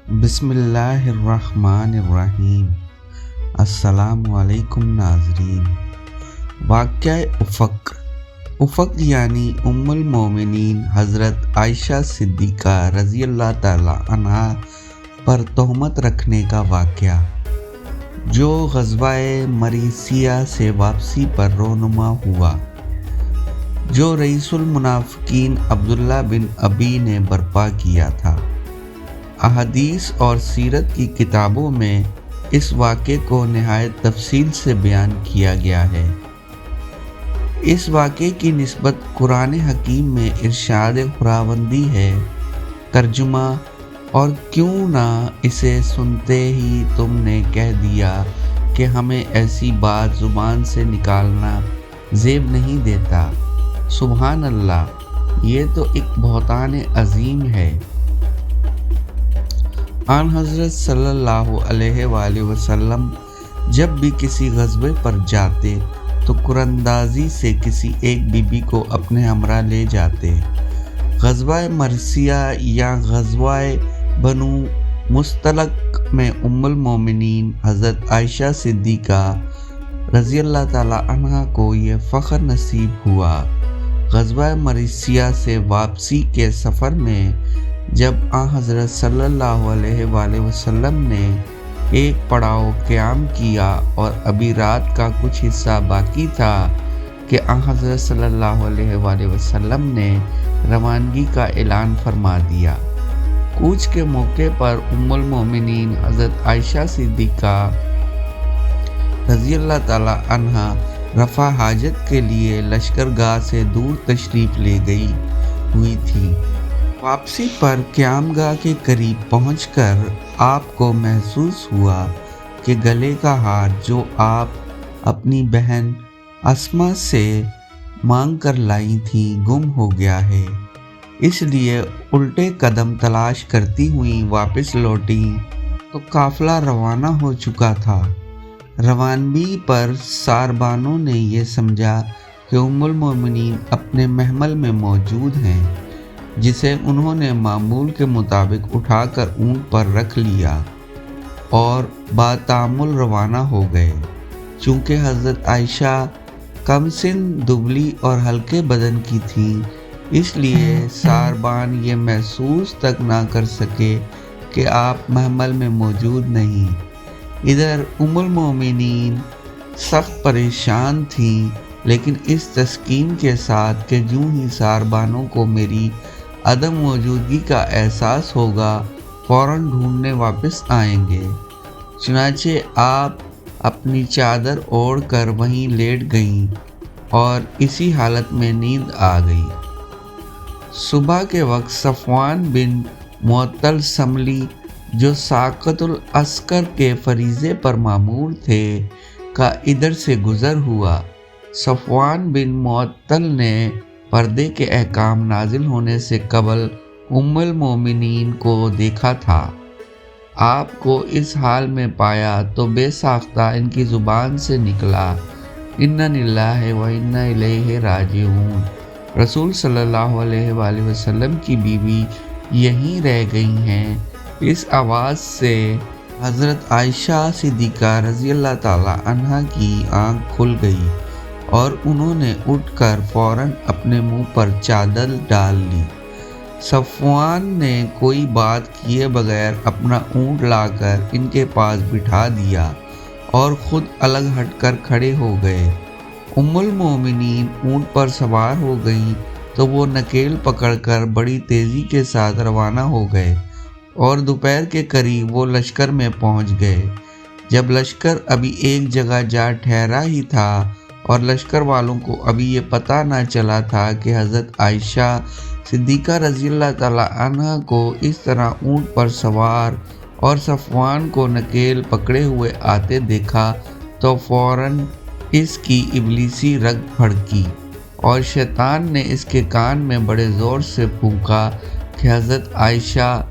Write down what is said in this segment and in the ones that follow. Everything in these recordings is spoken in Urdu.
بسم اللہ الرحمن الرحیم۔ السلام علیکم ناظرین۔ واقعہ افق یعنی ام المومنین حضرت عائشہ صدیقہ رضی اللہ تعالی عنہا پر تہمت رکھنے کا واقعہ، جو غزوہ مریسیہ سے واپسی پر رونما ہوا، جو رئیس المنافقین عبداللہ بن ابی نے برپا کیا تھا۔ احادیث اور سیرت کی کتابوں میں اس واقعے کو نہایت تفصیل سے بیان کیا گیا ہے۔ اس واقعے کی نسبت قرآن حکیم میں ارشاد خداوندی ہے۔ ترجمہ: اور کیوں نہ اسے سنتے ہی تم نے کہہ دیا کہ ہمیں ایسی بات زبان سے نکالنا زیب نہیں دیتا۔ سبحان اللہ، یہ تو ایک بہتان عظیم ہے۔ آن حضرت صلی اللہ علیہ وآلہ وسلم جب بھی کسی غزوے پر جاتے تو قراندازی سے کسی ایک بی بی کو اپنے ہمراہ لے جاتے۔ غزوہ مرثیہ یا غزوہ بنو مستلق میں ام المومنین حضرت عائشہ صدیقہ رضی اللہ تعالی عنہا کو یہ فخر نصیب ہوا۔ غزوہ مرثیہ سے واپسی کے سفر میں جب حضرت صلی اللہ علیہ وآلہ وسلم نے ایک پڑاؤ قیام کیا اور ابھی رات کا کچھ حصہ باقی تھا کہ حضرت صلی اللہ علیہ وآلہ وسلم نے روانگی کا اعلان فرما دیا۔ کوچ کے موقع پر ام المومنین حضرت عائشہ صدیقہ رضی اللہ تعالی عنہا رفع حاجت کے لیے لشکرگاہ سے دور تشریف لے گئی ہوئی تھی۔ واپسی پر قیام گاہ کے قریب پہنچ کر آپ کو محسوس ہوا کہ گلے کا ہار جو آپ اپنی بہن اسما سے مانگ کر لائی تھیں گم ہو گیا ہے، اس لیے الٹے قدم تلاش کرتی ہوئی واپس لوٹی تو قافلہ روانہ ہو چکا تھا۔ روانگی پر ساربانوں نے یہ سمجھا کہ ام المومنین اپنے محمل میں موجود ہیں، جسے انہوں نے معمول کے مطابق اٹھا کر اونٹ پر رکھ لیا اور باتامل روانہ ہو گئے۔ چونکہ حضرت عائشہ کم سن، دبلی اور ہلکے بدن کی تھیں، اس لیے ساربان یہ محسوس تک نہ کر سکے کہ آپ محمل میں موجود نہیں۔ ادھر ام المومنین سخت پریشان تھیں، لیکن اس تسکین کے ساتھ کہ جوں ہی ساربانوں کو میری عدم موجودگی کا احساس ہوگا فوراً ڈھونڈنے واپس آئیں گے، چنانچہ آپ اپنی چادر اوڑھ کر وہیں لیٹ گئیں اور اسی حالت میں نیند آ گئی۔ صبح کے وقت صفوان بن معطل سملی، جو ساقط العسکر کے فریضے پر مامور تھے، کا ادھر سے گزر ہوا۔ صفوان بن معطل نے پردے کے احکام نازل ہونے سے قبل ام المومنین کو دیکھا تھا۔ آپ کو اس حال میں پایا تو بے ساختہ ان کی زبان سے نکلا، انا للہ و انا الیہ راجعون۔ رسول صلی اللہ علیہ وآلہ وسلم کی بیوی یہیں رہ گئی ہیں۔ اس آواز سے حضرت عائشہ صدیقہ رضی اللہ تعالی عنہا کی آنکھ کھل گئی اور انہوں نے اٹھ کر فوراً اپنے منہ پر چادر ڈال لی۔ صفوان نے کوئی بات کیے بغیر اپنا اونٹ لا کر ان کے پاس بٹھا دیا اور خود الگ ہٹ کر کھڑے ہو گئے۔ ام المومنین اونٹ پر سوار ہو گئیں تو وہ نکیل پکڑ کر بڑی تیزی کے ساتھ روانہ ہو گئے اور دوپہر کے قریب وہ لشکر میں پہنچ گئے۔ جب لشکر ابھی ایک جگہ جا ٹھہرا ہی تھا اور لشکر والوں کو ابھی یہ پتہ نہ چلا تھا کہ حضرت عائشہ صدیقہ رضی اللہ تعالی عنہا کو اس طرح اونٹ پر سوار اور صفوان کو نکیل پکڑے ہوئے آتے دیکھا تو فوراً اس کی ابلیسی رگ پھڑکی اور شیطان نے اس کے کان میں بڑے زور سے پھونکا کہ حضرت عائشہ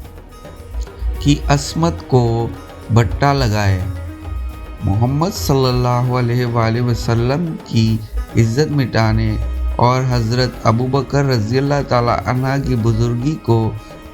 کی عصمت کو بٹا لگائے۔ محمد صلی اللہ علیہ وآلہ وسلم کی عزت مٹانے اور حضرت ابوبکر رضی اللہ تعالی عنہ کی بزرگی کو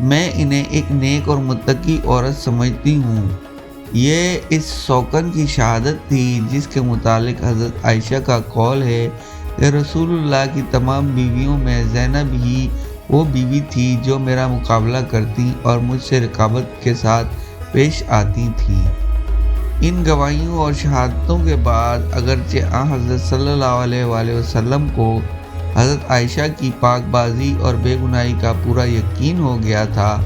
میں انہیں ایک نیک اور متقی عورت سمجھتی ہوں۔ یہ اس سوکن کی شہادت تھی جس کے متعلق حضرت عائشہ کا قول ہے کہ رسول اللہ کی تمام بیویوں میں زینب ہی وہ بیوی تھی جو میرا مقابلہ کرتی اور مجھ سے رقابت کے ساتھ پیش آتی تھی۔ ان گواہیوں اور شہادتوں کے بعد اگرچہ حضرت صلی اللہ علیہ وآلہ وسلم کو حضرت عائشہ کی پاک بازی اور بے گناہی کا پورا یقین ہو گیا تھا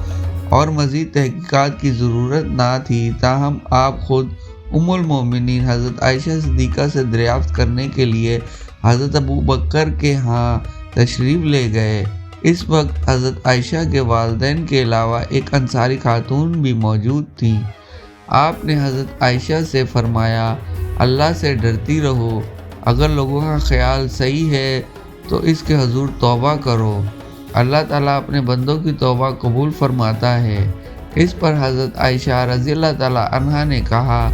اور مزید تحقیقات کی ضرورت نہ تھی، تاہم آپ خود ام المومنین حضرت عائشہ صدیقہ سے دریافت کرنے کے لیے حضرت ابو بکر کے ہاں تشریف لے گئے۔ اس وقت حضرت عائشہ کے والدین کے علاوہ ایک انصاری خاتون بھی موجود تھیں۔ آپ نے حضرت عائشہ سے فرمایا، اللہ سے ڈرتی رہو، اگر لوگوں کا خیال صحیح ہے تو اس کے حضور توبہ کرو، اللہ تعالیٰ اپنے بندوں کی توبہ قبول فرماتا ہے۔ اس پر حضرت عائشہ رضی اللہ تعالیٰ عنہا نے کہا،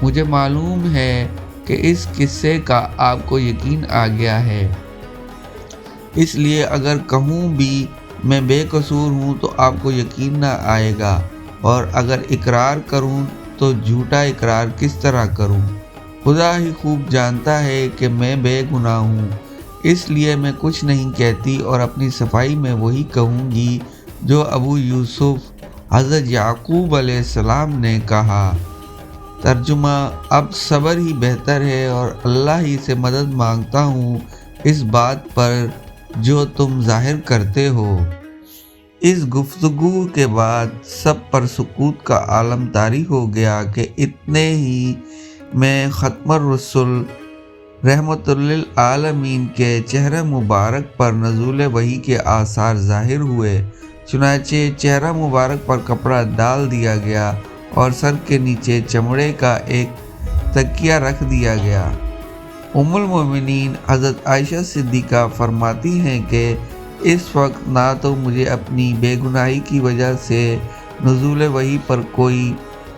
مجھے معلوم ہے کہ اس قصے کا آپ کو یقین آ گیا ہے، اس لیے اگر کہوں بھی میں بے قصور ہوں تو آپ کو یقین نہ آئے گا، اور اگر اقرار کروں تو جھوٹا اقرار کس طرح کروں؟ خدا ہی خوب جانتا ہے کہ میں بے گناہ ہوں، اس لیے میں کچھ نہیں کہتی اور اپنی صفائی میں وہی کہوں گی جو ابو یوسف حضرت یعقوب علیہ السلام نے کہا۔ ترجمہ: اب صبر ہی بہتر ہے اور اللہ ہی سے مدد مانگتا ہوں اس بات پر جو تم ظاہر کرتے ہو۔ اس گفتگو کے بعد سب پر سکوت کا عالم طاری ہو گیا کہ اتنے ہی میں ختم الرسل رحمت للعالمین کے چہرہ مبارک پر نزول وحی کے آثار ظاہر ہوئے۔ چنانچہ چہرہ مبارک پر کپڑا ڈال دیا گیا اور سر کے نیچے چمڑے کا ایک تکیہ رکھ دیا گیا۔ ام المومنین حضرت عائشہ صدیقہ فرماتی ہیں کہ اس وقت نہ تو مجھے اپنی بے گناہی کی وجہ سے نزول وحی پر کوئی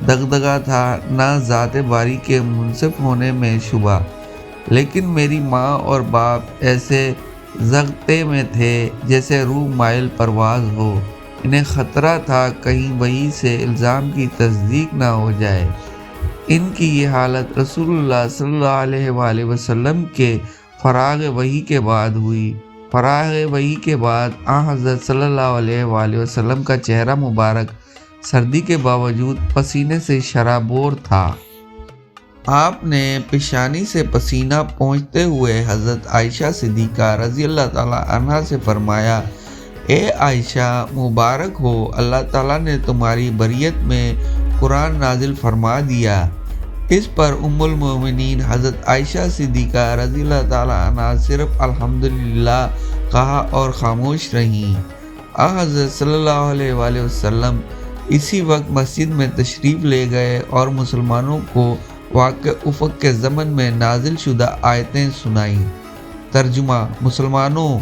دغدغہ تھا، نہ ذات باری کے منصف ہونے میں شبہ، لیکن میری ماں اور باپ ایسے ضغطے میں تھے جیسے روح مائل پرواز ہو، انہیں خطرہ تھا کہیں وحی سے الزام کی تصدیق نہ ہو جائے۔ ان کی یہ حالت رسول اللہ صلی اللہ علیہ وآلہ وسلم کے فراغ وحی کے بعد ہوئی۔ فراغ وحی کے بعد حضرت صلی اللہ علیہ وآلہ وسلم کا چہرہ مبارک سردی کے باوجود پسینے سے شرابور تھا۔ آپ نے پیشانی سے پسینہ پوچھتے ہوئے حضرت عائشہ صدیقہ رضی اللہ تعالیٰ عنہا سے فرمایا، اے عائشہ مبارک ہو، اللہ تعالیٰ نے تمہاری بریت میں قرآن نازل فرما دیا۔ اس پر ام المومنین حضرت عائشہ صدیقہ رضی اللہ تعالیٰ عنہا صرف الحمدللہ کہا اور خاموش رہیں۔ حضرت صلی اللہ علیہ وآلہ وسلم اسی وقت مسجد میں تشریف لے گئے اور مسلمانوں کو واقع افق کے ضمن میں نازل شدہ آیتیں سنائیں۔ ترجمہ: مسلمانوں،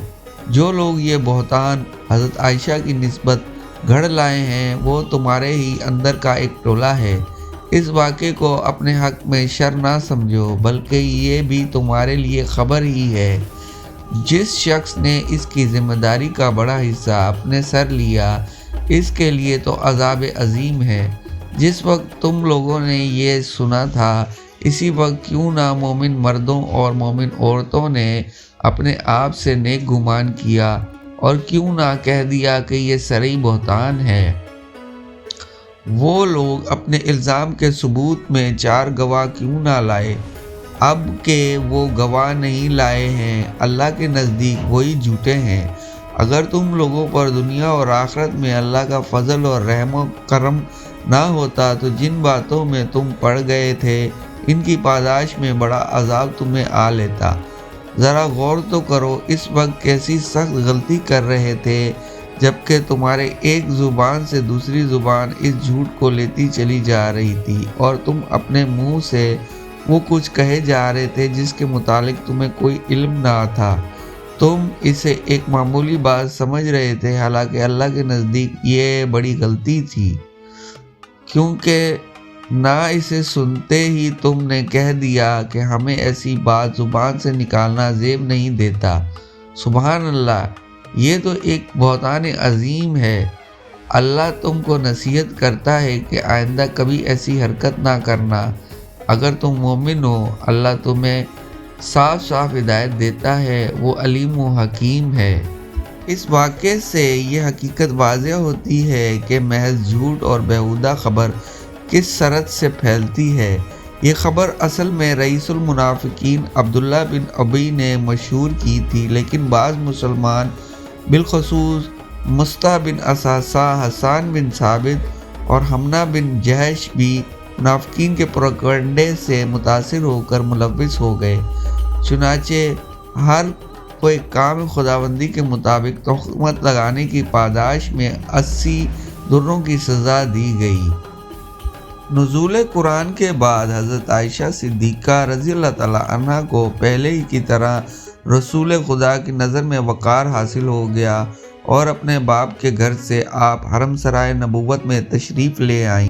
جو لوگ یہ بہتان حضرت عائشہ کی نسبت گھڑ لائے ہیں وہ تمہارے ہی اندر کا ایک ٹولہ ہے۔ اس واقعے کو اپنے حق میں شر نہ سمجھو، بلکہ یہ بھی تمہارے لیے خبر ہی ہے۔ جس شخص نے اس کی ذمہ داری کا بڑا حصہ اپنے سر لیا، اس کے لیے تو عذاب عظیم ہے۔ جس وقت تم لوگوں نے یہ سنا تھا، اسی وقت کیوں نہ مومن مردوں اور مومن عورتوں نے اپنے آپ سے نیک گمان کیا اور کیوں نہ کہہ دیا کہ یہ صریح بہتان ہے۔ وہ لوگ اپنے الزام کے ثبوت میں 4 گواہ کیوں نہ لائے؟ اب کہ وہ گواہ نہیں لائے ہیں، اللہ کے نزدیک وہی جھوٹے ہیں۔ اگر تم لوگوں پر دنیا اور آخرت میں اللہ کا فضل اور رحم و کرم نہ ہوتا تو جن باتوں میں تم پڑ گئے تھے ان کی پاداش میں بڑا عذاب تمہیں آ لیتا۔ ذرا غور تو کرو اس وقت کیسی سخت غلطی کر رہے تھے، جبکہ تمہارے ایک زبان سے دوسری زبان اس جھوٹ کو لیتی چلی جا رہی تھی اور تم اپنے منہ سے وہ کچھ کہے جا رہے تھے جس کے متعلق تمہیں کوئی علم نہ تھا۔ تم اسے ایک معمولی بات سمجھ رہے تھے، حالانکہ اللہ کے نزدیک یہ بڑی غلطی تھی، کیونکہ نہ اسے سنتے ہی تم نے کہہ دیا کہ ہمیں ایسی بات زبان سے نکالنا زیب نہیں دیتا۔ سبحان اللہ، یہ تو ایک بہتان عظیم ہے۔ اللہ تم کو نصیحت کرتا ہے کہ آئندہ کبھی ایسی حرکت نہ کرنا۔ اگر تم مومن ہو، اللہ تمہیں صاف صاف ہدایت دیتا ہے، وہ علیم و حکیم ہے۔ اس واقعے سے یہ حقیقت واضح ہوتی ہے کہ محض جھوٹ اور بیہودہ خبر کس سرحد سے پھیلتی ہے۔ یہ خبر اصل میں رئیس المنافقین عبداللہ بن ابی نے مشہور کی تھی، لیکن بعض مسلمان بالخصوص مصطح بن اساسہ، حسان بن ثابت اور حمنہ بن جحش بھی منافقین کے پروپیگنڈے سے متاثر ہو کر ملوث ہو گئے۔ چنانچہ ہر کوئی کام خداوندی کے مطابق تہمت لگانے کی پاداش میں 80 دروں کی سزا دی گئی۔ نزول قرآن کے بعد حضرت عائشہ صدیقہ رضی اللہ تعالیٰ عنہا کو پہلے ہی کی طرح رسول خدا کی نظر میں وقار حاصل ہو گیا اور اپنے باپ کے گھر سے آپ حرم سرائے نبوت میں تشریف لے آئیں۔